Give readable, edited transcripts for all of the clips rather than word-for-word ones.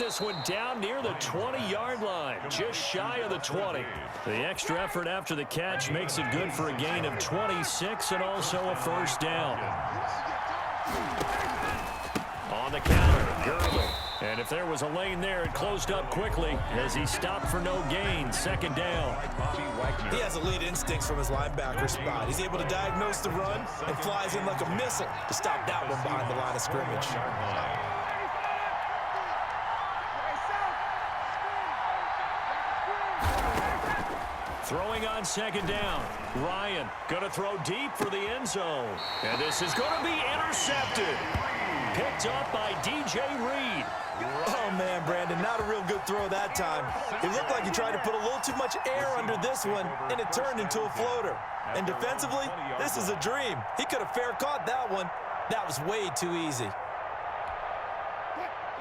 this one down near the 20-yard line, just shy of the 20. The extra effort after the catch makes it good for a gain of 26 and also a first down. On the counter, Gurley. And if there was a lane there, it closed up quickly as he stopped for no gain. Second down. He has elite instincts from his linebacker spot. He's able to diagnose the run and flies in like a missile to stop that one behind the line of scrimmage. Throwing on second down. Ryan going to throw deep for the end zone. And this is going to be intercepted. Picked up by DJ Reed. Oh, man, Brandon, not a real good throw that time. It looked like he tried to put a little too much air under this one, and it turned into a floater. And defensively, this is a dream. He could have fair caught that one. That was way too easy.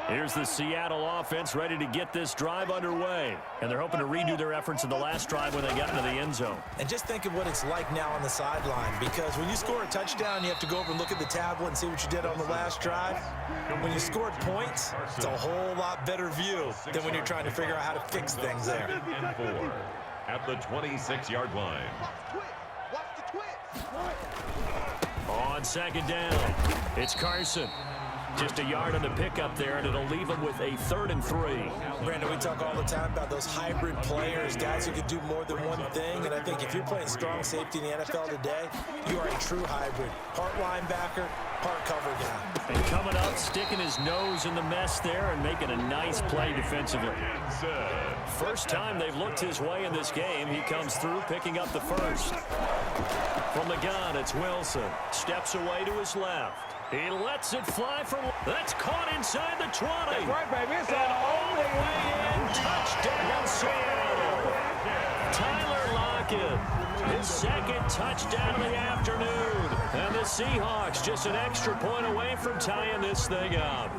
Here's the Seattle offense ready to get this drive underway. And they're hoping to redo their efforts in the last drive when they got into the end zone. And just think of what it's like now on the sideline, because when you score a touchdown, you have to go over and look at the tablet and see what you did on the last drive. When you scored points, it's a whole lot better view than when you're trying to figure out how to fix things there. And 4 at the 26-yard line. On second down, it's Carson. Just a yard on the pickup there, and it'll leave him with a 3rd and 3. Brandon, we talk all the time about those hybrid players, guys who can do more than one thing. And I think if you're playing strong safety in the NFL today, you are a true hybrid. Part linebacker, part cover guy. And coming up, sticking his nose in the mess there and making a nice play defensively. First time they've looked his way in this game. He comes through picking up the first. From the gun, it's Wilson. Steps away to his left. He lets it fly from... That's caught inside the 20. That's right, baby. It's all the way in. Touchdown, Seattle. Tyler Lockett. His second touchdown of the afternoon. And the Seahawks just an extra point away from tying this thing up.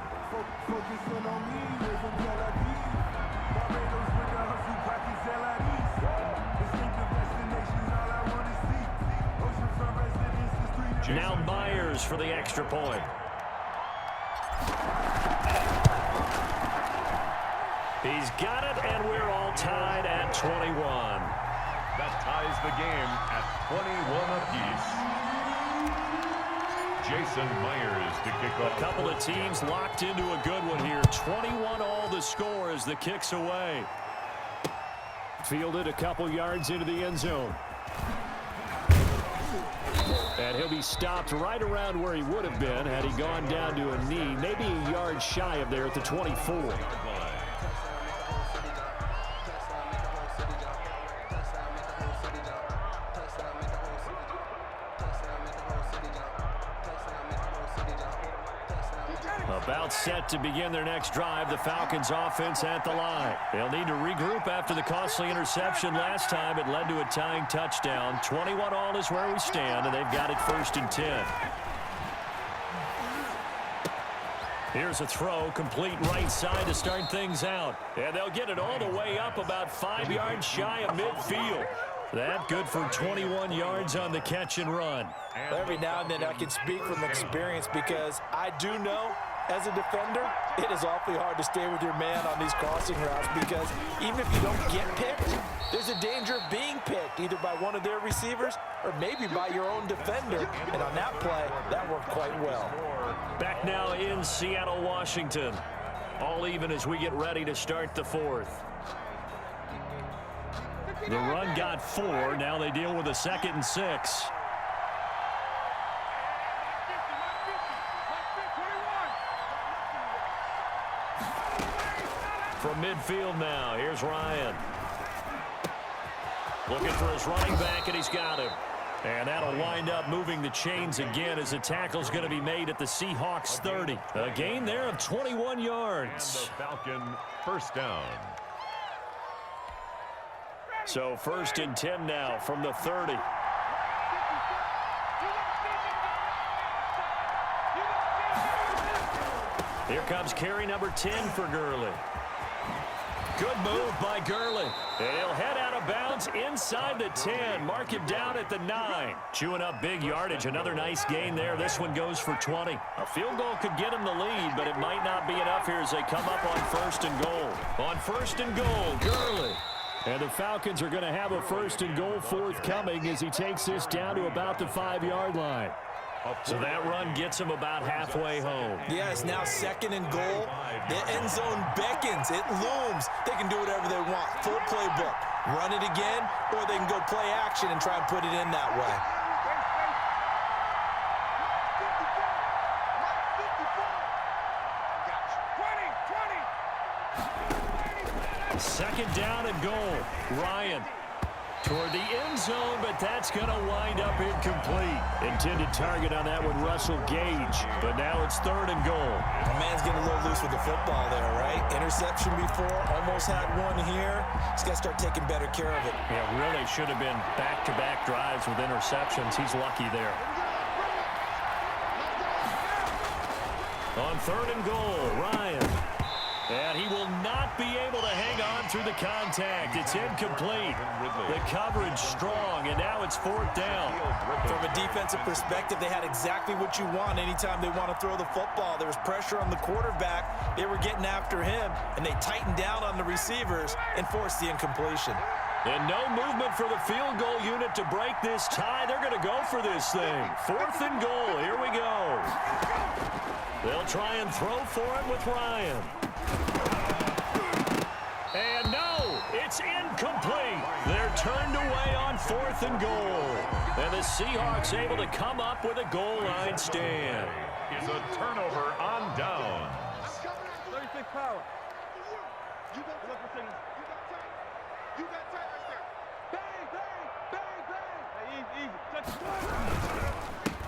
Now Myers for the extra point. He's got it, and we're all tied at 21. That ties the game at 21 apiece. Jason Myers to kick off. A couple of teams locked into a good one here. 21 all the score as the kick's away. Fielded a couple yards into the end zone. And he'll be stopped right around where he would have been had he gone down to a knee, maybe a yard shy of there at the 24. About set to begin their next drive, the Falcons offense at the line. They'll need to regroup after the costly interception last time. It led to a tying touchdown. 21 all is where we stand, and they've got it 1st and 10. Here's a throw, complete right side to start things out. And they'll get it all the way up about 5 yards shy of midfield. That good for 21 yards on the catch and run. Every now and then I can speak from experience because I do know as a defender, it is awfully hard to stay with your man on these crossing routes because even if you don't get picked, there's a danger of being picked either by one of their receivers or maybe by your own defender. And on that play, that worked quite well. Back now in Seattle, Washington. All even as we get ready to start the 4th. The run got 4. Now they deal with a 2nd and 6. From midfield now, here's Ryan. Looking for his running back, and he's got him. And that'll wind up moving the chains again as the tackle's going to be made at the Seahawks 30. A gain there of 21 yards. And the Falcon first down. So 1st and 10 now from the 30. Here comes carry number 10 for Gurley. Good move by Gurley. And he'll head out of bounds inside the 10. Mark him down at the 9. Chewing up big yardage. Another nice gain there. This one goes for 20. A field goal could get him the lead, but it might not be enough here as they come up on 1st and goal. On 1st and goal, Gurley. And the Falcons are going to have a 1st and goal forthcoming as he takes this down to about the 5-yard line. So that run gets him about halfway home. Yeah, it's now 2nd and goal. The end zone beckons. It looms. They can do whatever they want. Full playbook. Run it again, or they can go play action and try and put it in that way. 2nd down and goal. Ryan toward the end zone, but that's going to wind up incomplete. Intended target on that one, Russell Gage. But now it's 3rd and goal. The man's getting a little loose with the football there, right? Interception before, almost had one here. He's got to start taking better care of it. Yeah, really should have been back-to-back drives with interceptions. He's lucky there. On 3rd and goal, Ryan. And he will not be able to hang on through the contact. It's incomplete. The coverage strong, and now it's 4th down. From a defensive perspective, they had exactly what you want anytime they want to throw the football. There was pressure on the quarterback. They were getting after him, and they tightened down on the receivers and forced the incompletion. And no movement for the field goal unit to break this tie. They're going to go for this thing. 4th and goal. Here we go. They'll try and throw for it with Ryan. And no, it's incomplete. They're turned away on 4th and goal. And the Seahawks able to come up with a goal line stand. Is a turnover on downs. 36 power. You got time. You got time right there. Bang, bang, bang, bang. Hey, easy.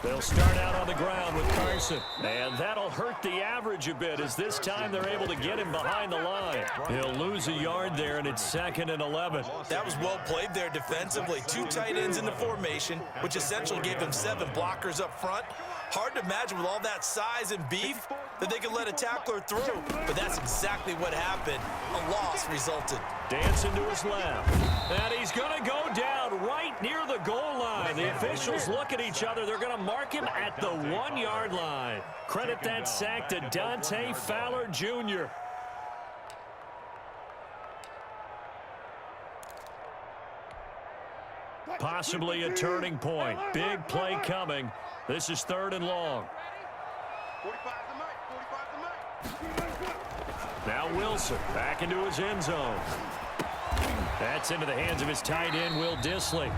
They'll start out on the ground with Carson. And that'll hurt the average a bit as this time they're able to get him behind the line. He'll lose a yard there, and it's 2nd and 11. That was well played there defensively. 2 tight ends in the formation, which essentially gave them 7 blockers up front. Hard to imagine with all that size and beef that they could let a tackler through. But that's exactly what happened. A loss resulted. Dancing to his left. And he's going to go down right near the goal line. The officials look at each other. They're going to mark him at the 1-yard line. Credit that sack to Dante Fowler Jr. Possibly a turning point. Big play coming. This is 3rd and long. 45 the mic. Now Wilson back into his end zone. That's into the hands of his tight end, Will Dissly.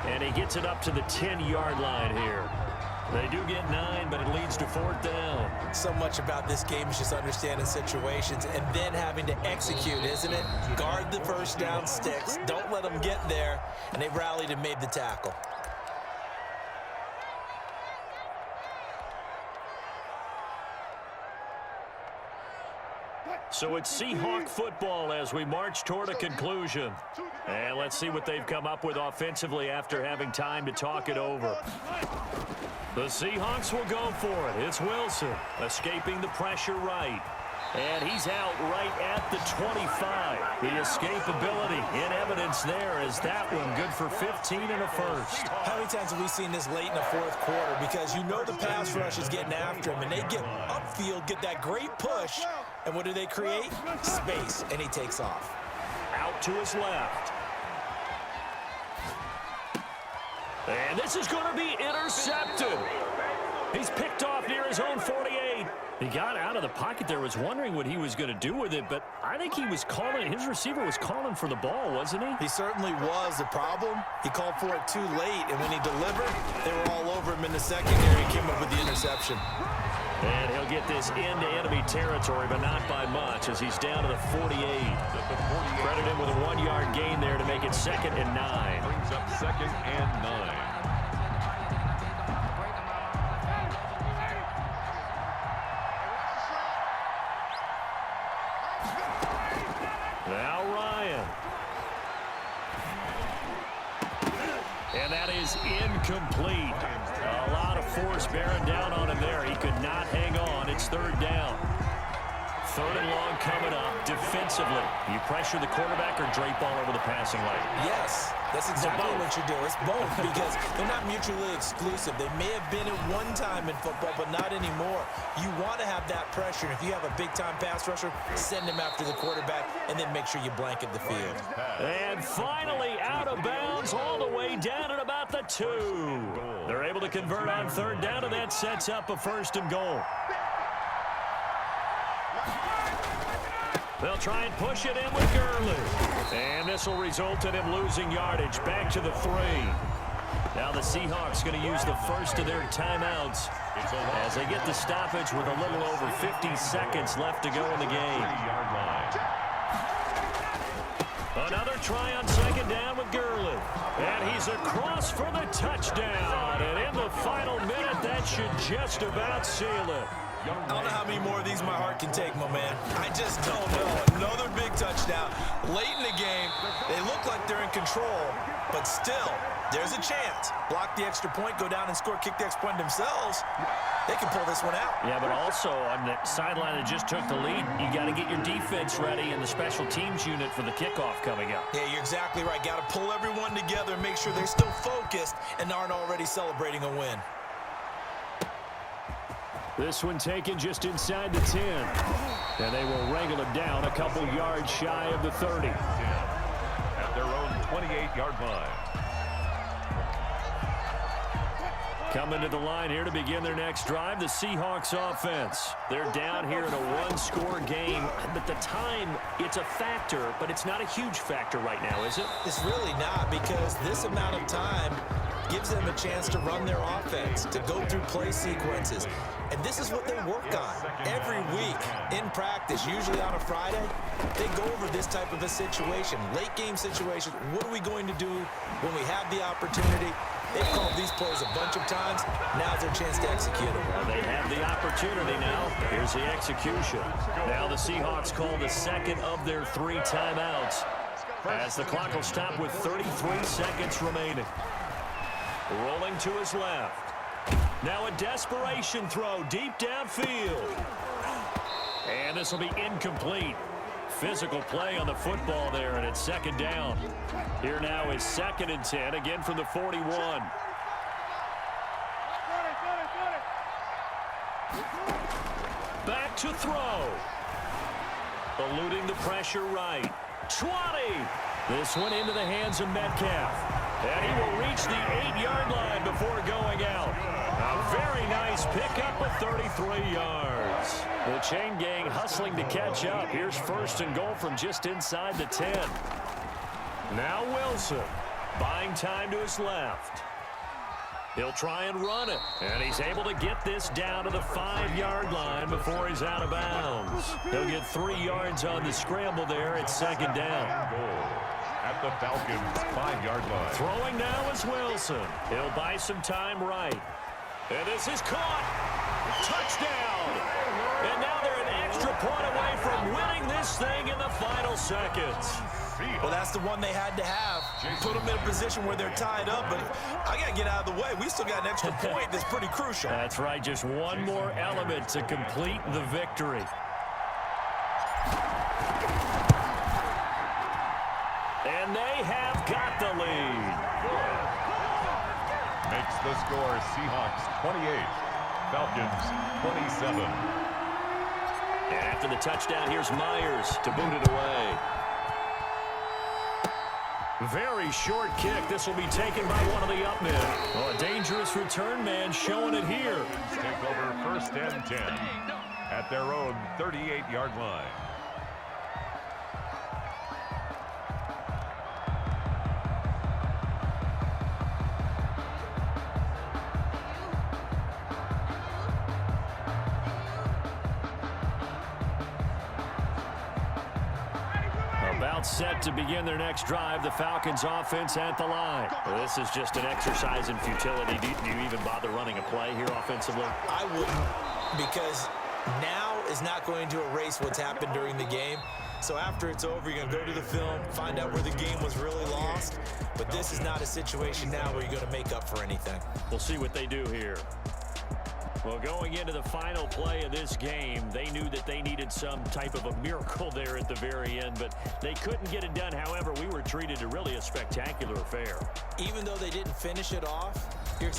And he gets it up to the 10-yard line here. They do get 9, but it leads to 4th down. So much about this game is just understanding situations and then having to execute, isn't it? Guard the first down sticks. Don't let them get there. And they rallied and made the tackle. So it's Seahawk football as we march toward a conclusion. And let's see what they've come up with offensively after having time to talk it over. The Seahawks will go for it. It's Wilson escaping the pressure right. And he's out right at the 25. The escapability in evidence there as that one good for 15 and a first. How many times have we seen this late in the 4th quarter? Because you know the pass rush is getting after him, and they get upfield, get that great push, and what do they create? Space, and he takes off. Out to his left. And this is going to be intercepted. He's picked off near his own 48. He got out of the pocket there, was wondering what he was going to do with it, but I think he was calling, his receiver was calling for the ball, wasn't he? He certainly was. The problem, he called for it too late, and when he delivered, they were all over him in the secondary. He came up with the interception. And he'll get this into enemy territory, but not by much, as he's down to the 48. Credit him with a 1-yard gain there to make it 2nd and 9. Brings up 2nd and 9. Now Ryan. And that is incomplete. A lot of force bearing down on him there. He could not hang on. It's 3rd down. 3rd and long coming up. Defensively, you pressure the quarterback or drape all over the passing lane? Yes, that's exactly what you do. It's both because they're not mutually exclusive. They may have been at one time in football, but not anymore. You want to have that pressure. And if you have a big-time pass rusher, send him after the quarterback, and then make sure you blanket the field. And finally out of bounds all the way down at about the 2. They're able to convert on 3rd down, and that sets up a 1st and goal. They'll try and push it in with Gurley. And this will result in him losing yardage back to the 3. Now the Seahawks going to use the first of their timeouts as they get the stoppage with a little over 50 seconds left to go in the game. Another try on 2nd down with Gurley. And he's across for the touchdown. And in the final minute, that should just about seal it. I don't know how many more of these my heart can take, my man. I just don't know. Another big touchdown. Late in the game, they look like they're in control, but still, there's a chance. Block the extra point, go down and score, kick the extra point themselves. They can pull this one out. Yeah, but also on the sideline that just took the lead, you got to get your defense ready and the special teams unit for the kickoff coming up. Yeah, you're exactly right. Got to pull everyone together and make sure they're still focused and aren't already celebrating a win. This one taken just inside the 10. And they will wrangle it down a couple yards shy of the 30. At their own 28-yard line. Coming to the line here to begin their next drive, the Seahawks offense. They're down here in a one-score game, but the time, it's a factor, but it's not a huge factor right now, is it? It's really not, because this amount of time gives them a chance to run their offense, to go through play sequences. And this is what they work on every week in practice, usually on a Friday. They go over this type of a situation, late game situation. What are we going to do when we have the opportunity? They've called these plays a bunch of times. Now's their chance to execute them. Well, they have the opportunity now. Here's the execution. Now the Seahawks call the second of their 3 timeouts as the clock will stop with 33 seconds remaining. Rolling to his left. Now a desperation throw deep downfield. And this will be incomplete. Physical play on the football there, and it's 2nd down. Here now is 2nd and 10, again from the 41. Back to throw. Eluding the pressure right. 20. This one into the hands of Metcalf. And he will reach the 8-yard line before going out. A very nice pickup of 33 yards. The chain gang hustling to catch up. Here's 1st and goal from just inside the 10. Now Wilson buying time to his left. He'll try and run it. And he's able to get this down to the 5-yard line before he's out of bounds. He'll get 3 yards on the scramble there at 2nd down. At the Falcons' 5-yard line. Throwing now is Wilson. He'll buy some time right. And this is caught. Touchdown. And now they're an extra point away from winning this thing in the final seconds. Well, that's the one they had to have. Put them in a position where they're tied up, but I got to get out of the way. We still got an extra point that's pretty crucial. That's right. Just one more element to complete the victory. And they have got the lead. Makes the score Seahawks 28, Falcons 27. And after the touchdown, here's Myers to boot it away. Very short kick. This will be taken by one of the up men. Oh, a dangerous return man showing it here. Take over 1st and 10 at their own 38-yard line. About set to begin their next drive, the Falcons offense at the line. Well, this is just an exercise in futility. Do you even bother running a play here offensively? I wouldn't, because now is not going to erase what's happened during the game. So after it's over, you're going to go to the film, find out where the game was really lost. But this is not a situation now where you're going to make up for anything. We'll see what they do here. Well, going into the final play of this game, they knew that they needed some type of a miracle there at the very end, but they couldn't get it done. However, we were treated to really a spectacular affair. Even though they didn't finish it off, you're